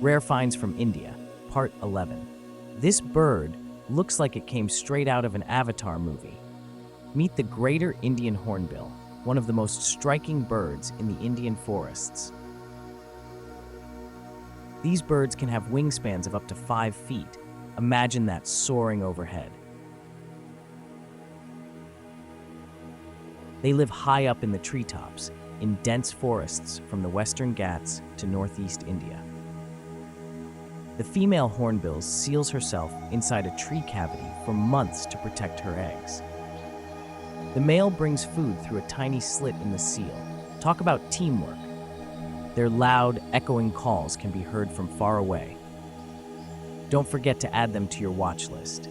Rare Finds from India, Part 11. This bird looks like it came straight out of an Avatar movie. Meet the greater Indian hornbill, one of the most striking birds in the Indian forests. These birds can have wingspans of up to 5 feet. Imagine that soaring overhead. They live high up in the treetops, in dense forests from the Western Ghats to northeast India. The female hornbill seals herself inside a tree cavity for months to protect her eggs. The male brings food through a tiny slit in the seal. Talk about teamwork. Their loud, echoing calls can be heard from far away. Don't forget to add them to your watch list.